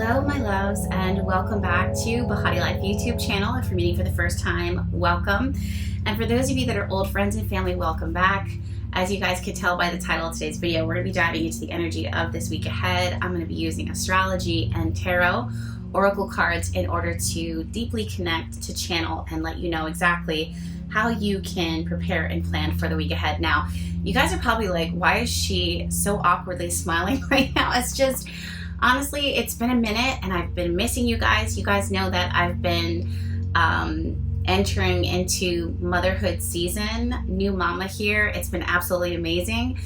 Hello my loves, and welcome back to BehatiLife YouTube channel. If you're meeting for the first time, welcome. And for those of you that are old friends and family, welcome back. As you guys could tell by the title of today's video, we're going to be diving into the energy of this week ahead. I'm going to be using astrology and tarot oracle cards in order to deeply connect, to channel, and let you know exactly how you can prepare and plan for the week ahead. Now, you guys are probably like, why is she so awkwardly smiling right now? It's just, honestly, it's been a minute and I've been missing you guys. You guys know that I've been entering into motherhood season, new mama here. It's been absolutely amazing.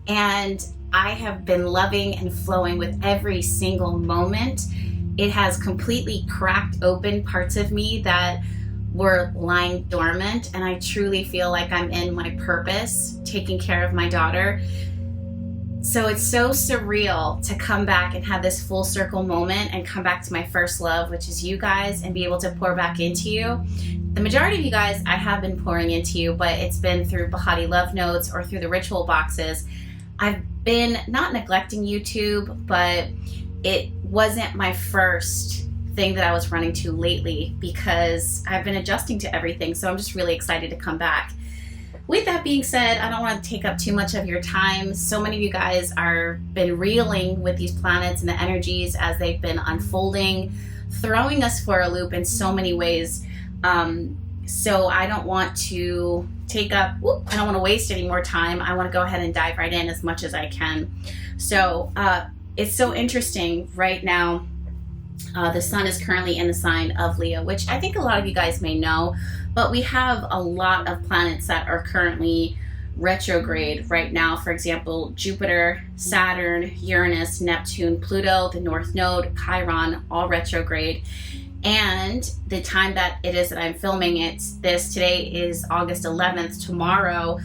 And I have been loving and flowing with every single moment. It has completely cracked open parts of me that were lying dormant. And I truly feel like I'm in my purpose, taking care of my daughter. So it's so surreal to come back and have this full circle moment and come back to my first love, which is you guys, and be able to pour back into you. The majority of you guys I have been pouring into you, but it's been through Behati Love Notes or through the ritual boxes. I've been not neglecting YouTube, but it wasn't my first thing that I was running to lately because I've been adjusting to everything. So I'm just really excited to come back. With that being said, I don't want to take up too much of your time. So many of you guys are been reeling with these planets and the energies as they've been unfolding, throwing us for a loop in so many ways. So I don't want to I don't want to waste any more time. I want to go ahead and dive right in as much as I can. So it's so interesting right now. The sun is currently in the sign of Leo, which I think a lot of you guys may know, but we have a lot of planets that are currently retrograde right now. For example, Jupiter, Saturn, Uranus, Neptune, Pluto, the North Node, Chiron, all retrograde. And the time that it is that I'm filming today is August 11th. Tomorrow,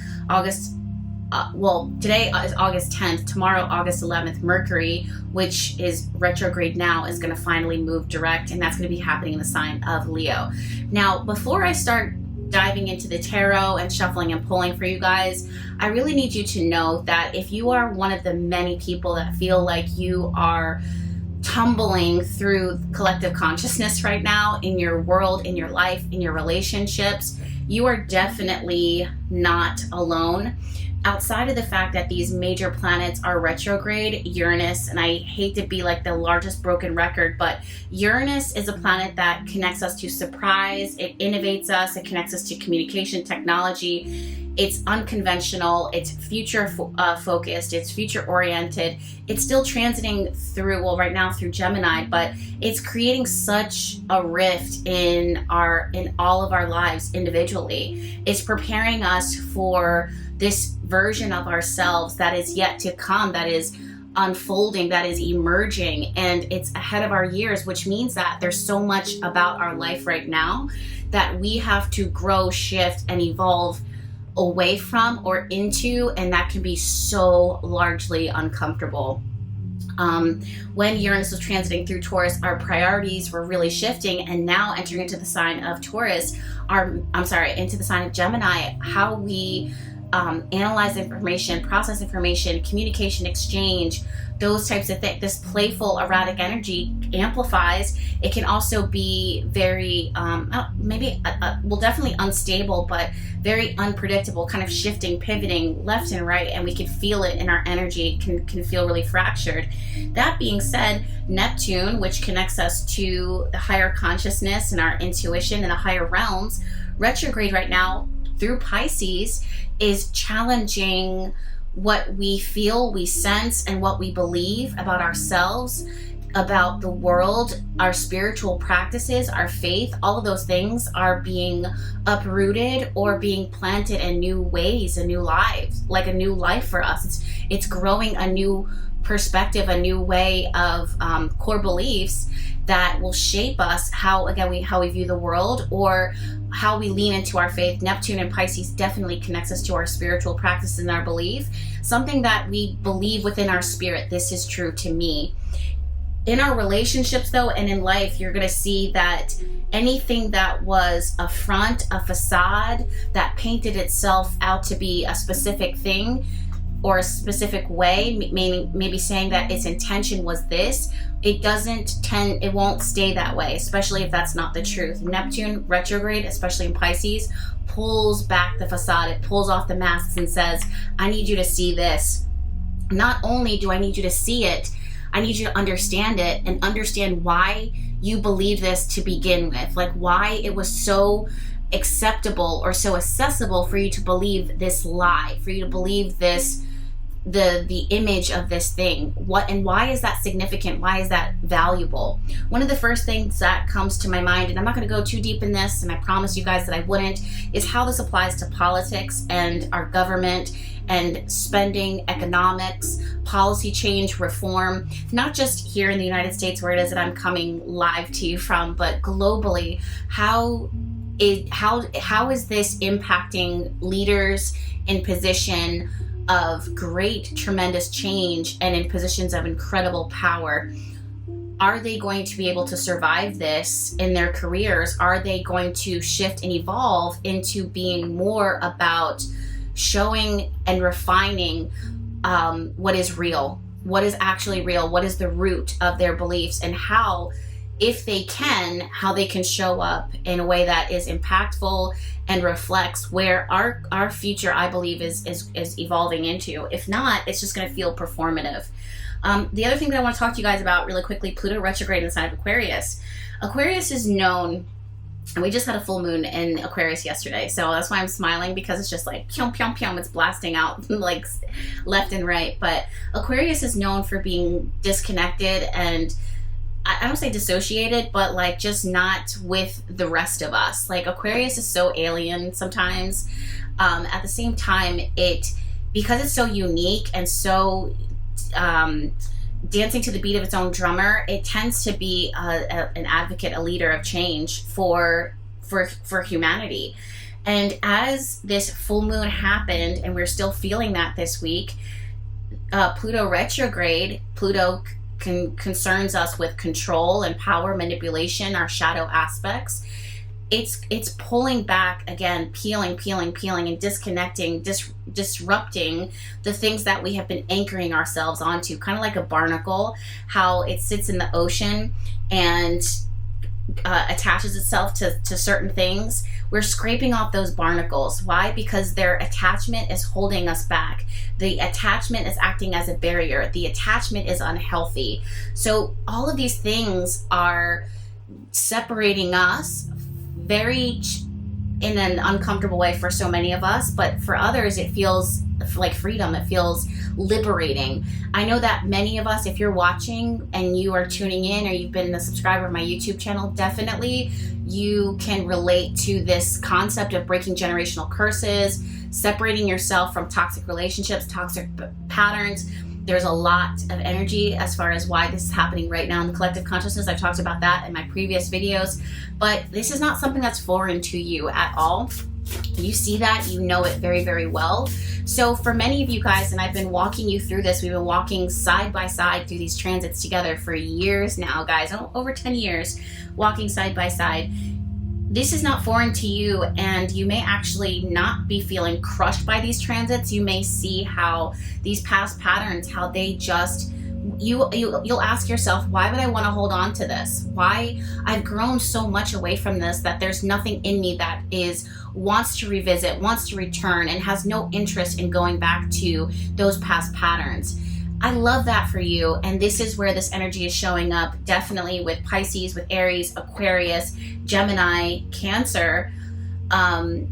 today is August 10th. Tomorrow, August 11th, Mercury, which is retrograde now, is going to finally move direct, and that's going to be happening in the sign of Leo. Now, before I start diving into the tarot and shuffling and pulling for you guys, I really need you to know that if you are one of the many people that feel like you are tumbling through collective consciousness right now in your world, in your life, in your relationships, you are definitely not alone. Outside of the fact that these major planets are retrograde, Uranus, and I hate to be like the largest broken record, but Uranus is a planet that connects us to surprise, it innovates us, it connects us to communication technology. It's unconventional, it's future focused, it's future oriented. It's still transiting through, right now through Gemini, but it's creating such a rift in all of our lives individually. It's preparing us for this version of ourselves that is yet to come, that is unfolding, that is emerging, and it's ahead of our years, which means that there's so much about our life right now that we have to grow, shift, and evolve away from or into, and that can be so largely uncomfortable. When Uranus was transiting through Taurus, our priorities were really shifting, and now entering into the sign of into the sign of Gemini, how we analyze information, process information, communication exchange, those types of things. This playful, erratic energy amplifies. It can also be very, definitely unstable, but very unpredictable, kind of shifting, pivoting left and right, and we can feel it in our energy. It can feel really fractured. That being said, Neptune, which connects us to the higher consciousness and our intuition and the higher realms, retrograde right now through Pisces, is challenging what we feel, we sense, and what we believe about ourselves, about the world, our spiritual practices, our faith. All of those things are being uprooted or being planted in new ways, a new life for us. It's growing a new perspective, a new way of core beliefs that will shape us, how we view the world or how we lean into our faith. Neptune and Pisces definitely connects us to our spiritual practices and our belief, something that we believe within our spirit. This is true to me. In our relationships though, and in life, you're going to see that anything that was a front, a facade that painted itself out to be a specific thing, or a specific way, meaning maybe saying that its intention was this, it won't stay that way, especially if that's not the truth. Neptune retrograde, especially in Pisces, pulls back the facade. It pulls off the masks and says, I need you to see this. Not only do I need you to see it, I need you to understand it and understand why you believe this to begin with. Like why it was so acceptable or so accessible for you to believe this lie, for you to believe this, the image of this thing. What and why is that significant? Why is that valuable? One of the first things that comes to my mind, and I'm not going to go too deep in this, and I promise you guys that I wouldn't, is how this applies to politics and our government and spending, economics, policy change, reform, not just here in the United States where it is that I'm coming live to you from, but globally. How is this impacting leaders in position of great, tremendous change and in positions of incredible power? Are they going to be able to survive this in their careers? Are they going to shift and evolve into being more about showing and refining what is real, what is actually real, what is the root of their beliefs, and how, if they can, how they can show up in a way that is impactful and reflects where our future, I believe, is evolving into. If not, it's just going to feel performative. The other thing that I want to talk to you guys about really quickly, Pluto retrograde in the sign of Aquarius. Aquarius is known, and we just had a full moon in Aquarius yesterday, so that's why I'm smiling, because it's just like pyom, pyom, pyom, it's blasting out like left and right. But Aquarius is known for being disconnected and, I don't say dissociated, but like just not with the rest of us. Like Aquarius is so alien sometimes. At the same time, because it's so unique and so dancing to the beat of its own drummer, it tends to be an advocate, a leader of change for humanity. And as this full moon happened, and we're still feeling that this week, Pluto retrograde, Pluto concerns us with control and power manipulation, our shadow aspects. It's pulling back again, peeling and disconnecting, disrupting the things that we have been anchoring ourselves onto, kind of like a barnacle, how it sits in the ocean and attaches itself to certain things. We're scraping off those barnacles. Why? Because their attachment is holding us back. The attachment is acting as a barrier. The attachment is unhealthy. So all of these things are separating us very in an uncomfortable way for so many of us, but for others it feels like freedom. It feels liberating. I know that many of us, if you're watching and you are tuning in or you've been a subscriber of my YouTube channel, definitely you can relate to this concept of breaking generational curses, separating yourself from toxic relationships, toxic patterns. There's a lot of energy as far as why this is happening right now in the collective consciousness. I've talked about that in my previous videos, but this is not something that's foreign to you at all. You see that, you know it very, very well. So for many of you guys, and I've been walking you through this, we've been walking side by side through these transits together for years now, guys, over 10 years, walking side by side. This is not foreign to you, and you may actually not be feeling crushed by these transits. You may see how these past patterns, how they just, you'll ask yourself, why would I want to hold on to this? Why? I've grown so much away from this that there's nothing in me that wants to revisit, wants to return, and has no interest in going back to those past patterns. I love that for you, and this is where this energy is showing up, definitely with Pisces, with Aries, Aquarius, Gemini, Cancer.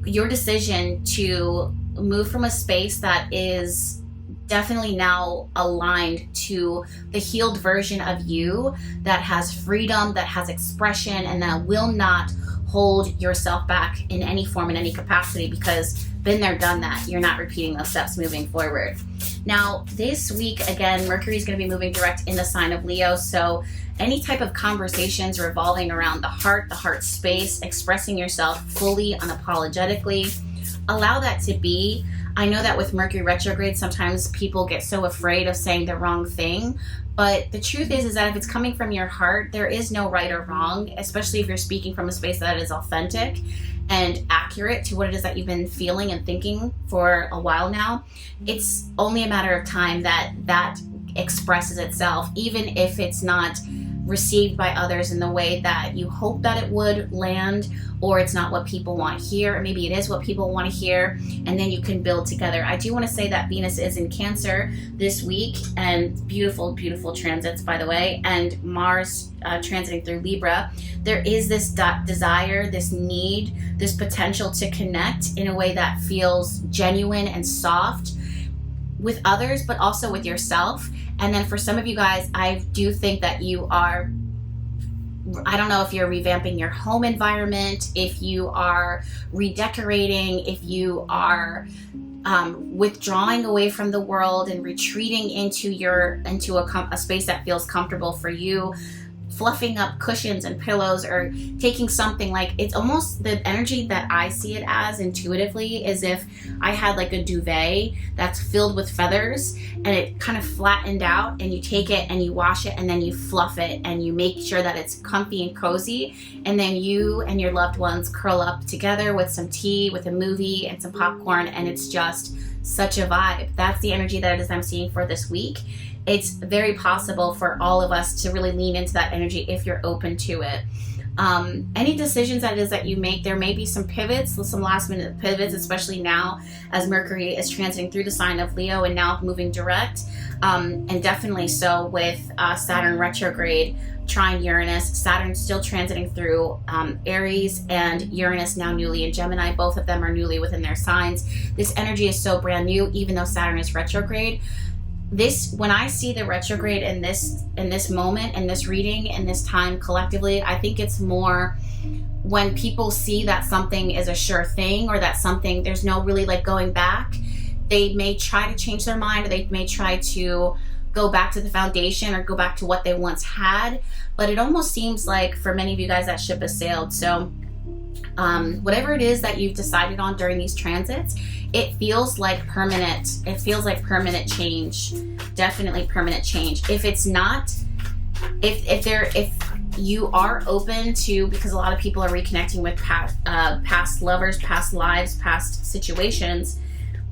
Your decision to move from a space that is definitely now aligned to the healed version of you that has freedom, that has expression, and that will not hold yourself back in any form, in any capacity, because been there, done that. You're not repeating those steps moving forward. Now, this week, again, Mercury is going to be moving direct in the sign of Leo. So any type of conversations revolving around the heart space, expressing yourself fully, unapologetically, allow that to be. I know that with Mercury retrograde, sometimes people get so afraid of saying the wrong thing. But the truth is that if it's coming from your heart, there is no right or wrong, especially if you're speaking from a space that is authentic. and accurate to what it is that you've been feeling and thinking for a while now, it's only a matter of time that that expresses itself, even if it's not received by others in the way that you hope that it would land, or it's not what people want to hear, or maybe it is what people want to hear, and then you can build together. I do want to say that Venus is in Cancer this week, and beautiful, beautiful transits, by the way, and Mars transiting through Libra. There is this desire, this need, this potential to connect in a way that feels genuine and soft with others, but also with yourself. And then for some of you guys, I do think that you are, I don't know if you're revamping your home environment, if you are redecorating, if you are withdrawing away from the world and retreating into a space that feels comfortable for you, fluffing up cushions and pillows, or taking something like, it's almost the energy that I see it as intuitively is if I had like a duvet that's filled with feathers and it kind of flattened out, and you take it and you wash it and then you fluff it and you make sure that it's comfy and cozy, and then you and your loved ones curl up together with some tea, with a movie and some popcorn, and it's just such a vibe. That's the energy that it is I'm seeing for this week. It's very possible for all of us to really lean into that energy if you're open to it. Any decisions that it is that you make, there may be some pivots, some last minute pivots, especially now as Mercury is transiting through the sign of Leo and now moving direct. And definitely so with Saturn retrograde trine Uranus, Saturn still transiting through Aries, and Uranus now newly in Gemini. Both of them are newly within their signs. This energy is so brand new, even though Saturn is retrograde. When I see the retrograde in this moment, in this reading, in this time collectively, I think it's more when people see that something is a sure thing, or that something, there's no really like going back. They may try to change their mind, or they may try to go back to the foundation or go back to what they once had. But it almost seems like for many of you guys that ship has sailed. So whatever it is that you've decided on during these transits, it feels like permanent. It feels like permanent change. Definitely permanent change. If it's not, if you are open to, because a lot of people are reconnecting with past lovers, past lives, past situations.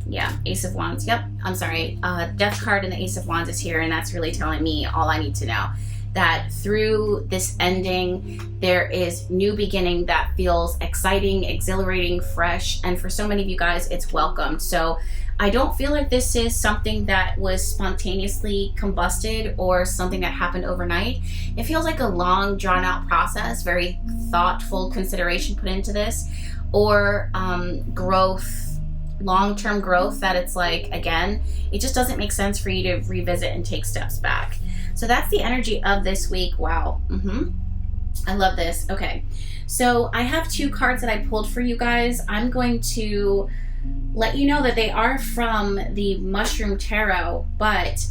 Yeah, Ace of Wands. Yep, I'm sorry. Death card and the Ace of Wands is here, and that's really telling me all I need to know. That through this ending, there is new beginning that feels exciting, exhilarating, fresh, and for so many of you guys, it's welcomed. So I don't feel like this is something that was spontaneously combusted or something that happened overnight. It feels like a long, drawn-out process, very thoughtful consideration put into this, or growth, long-term growth, that it's like, again, it just doesn't make sense for you to revisit and take steps back. So that's the energy of this week. Wow. I love this. Okay. So I have two cards that I pulled for you guys. I'm going to let you know that they are from the Mushroom Tarot, but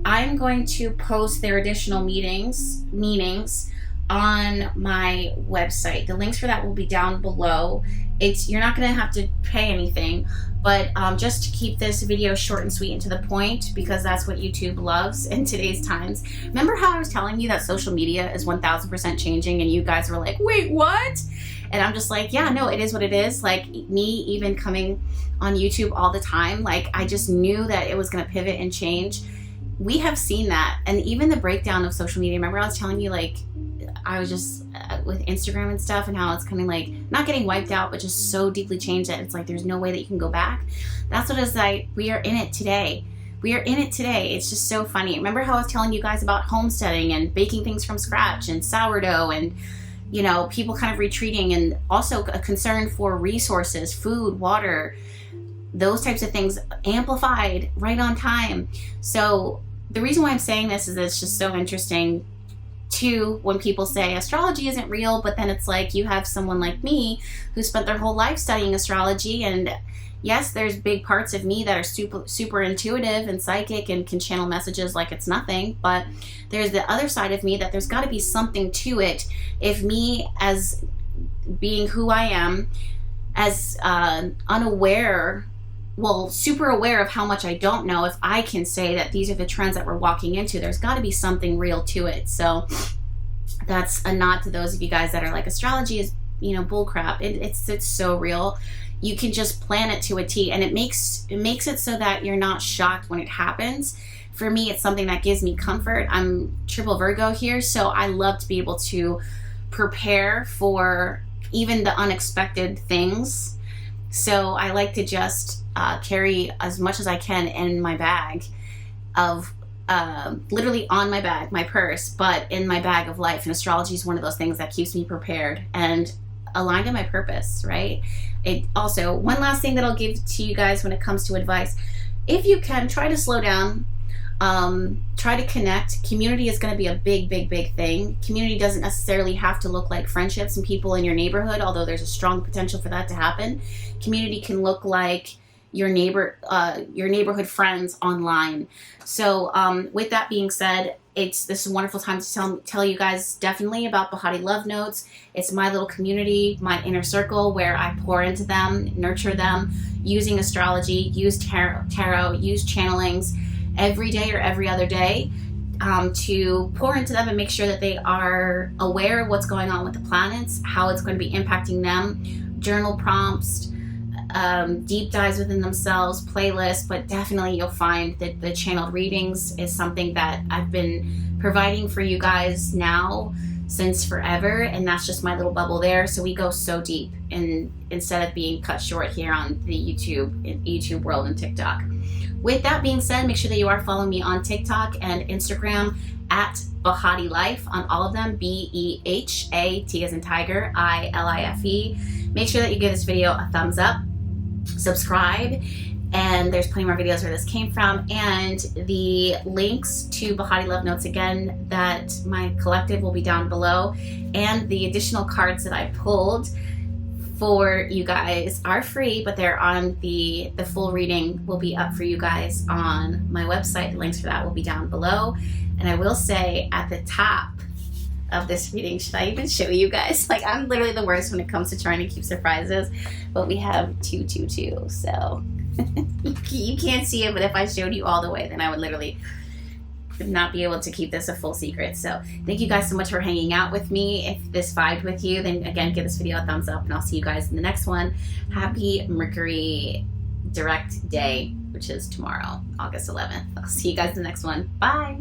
I'm going to post their additional meanings on my website. The links for that will be down below. You're not going to have to pay anything, but just to keep this video short and sweet and to the point, because that's what YouTube loves in today's times. Remember how I was telling you that social media is 1000% changing, and you guys were like, wait, what? And I'm just like, yeah, no, it is what it is. Like me even coming on YouTube all the time, like I just knew that it was going to pivot and change. We have seen that. And even the breakdown of social media. Remember I was telling you, like, I was just with Instagram and stuff, and how it's kind of like not getting wiped out, but just so deeply changed that it's like there's no way that you can go back. That's what it's like. We are in it today. We are in it today. It's just so funny. Remember how I was telling you guys about homesteading and baking things from scratch and sourdough, and you know, people kind of retreating, and also a concern for resources, food, water, those types of things amplified right on time. So the reason why I'm saying this is that it's just so interesting too, when people say astrology isn't real, but then it's like you have someone like me who spent their whole life studying astrology, and yes, there's big parts of me that are super intuitive and psychic and can channel messages like it's nothing, but there's the other side of me that there's got to be something to it. If me, as being who I am, as unaware, well, super aware of how much I don't know, if I can say that these are the trends that we're walking into, there's got to be something real to it. So that's a nod to those of you guys that are like, astrology is bull crap. It's so real. You can just plan it to a T, and it makes it so that you're not shocked when it happens. For me, it's something that gives me comfort. I'm triple Virgo here, so I love to be able to prepare for even the unexpected things. So I like to just carry as much as I can in my bag of literally on my bag, my purse, but in my bag of life. And astrology is one of those things that keeps me prepared and aligned to my purpose, right? It also, one last thing that I'll give to you guys when it comes to advice, if you can, try to slow down. Try to connect. Community is going to be a big thing. Community doesn't necessarily have to look like friendships and people in your neighborhood, although there's a strong potential for that to happen. Community can look like your neighborhood friends online. So with that being said, this is a wonderful time to tell you guys definitely about Behati Love Notes. It's my little community, my inner circle, where I pour into them, nurture them, using astrology, use tarot, use channelings every day or every other day, to pour into them and make sure that they are aware of what's going on with the planets, how it's going to be impacting them, journal prompts, deep dives within themselves, playlists. But definitely you'll find that the channeled readings is something that I've been providing for you guys now since forever, and that's just my little bubble there. So we go so deep, and instead of being cut short here on the YouTube world and TikTok. With that being said, make sure that you are following me on TikTok and Instagram at BehatiLife on all of them, BEHAT as in tiger, ILIFE. Make sure that you give this video a thumbs up, subscribe, and there's plenty more videos where this came from, and the links to Behati Love Notes again, that my collective, will be down below, and the additional cards that I pulled for you guys are free, but they're on the full reading will be up for you guys on my website. The links for that will be down below. And I will say at the top of this reading, should I even show you guys? Like, I'm literally the worst when it comes to trying to keep surprises, but we have 222, so you can't see it, but if I showed you all the way, then I would literally not be able to keep this a full secret. So thank you guys so much for hanging out with me. If this vibed with you, then again, give this video a thumbs up, and I'll see you guys in the next one. Happy Mercury direct day, which is tomorrow, August 11th. I'll see you guys in the next one. Bye.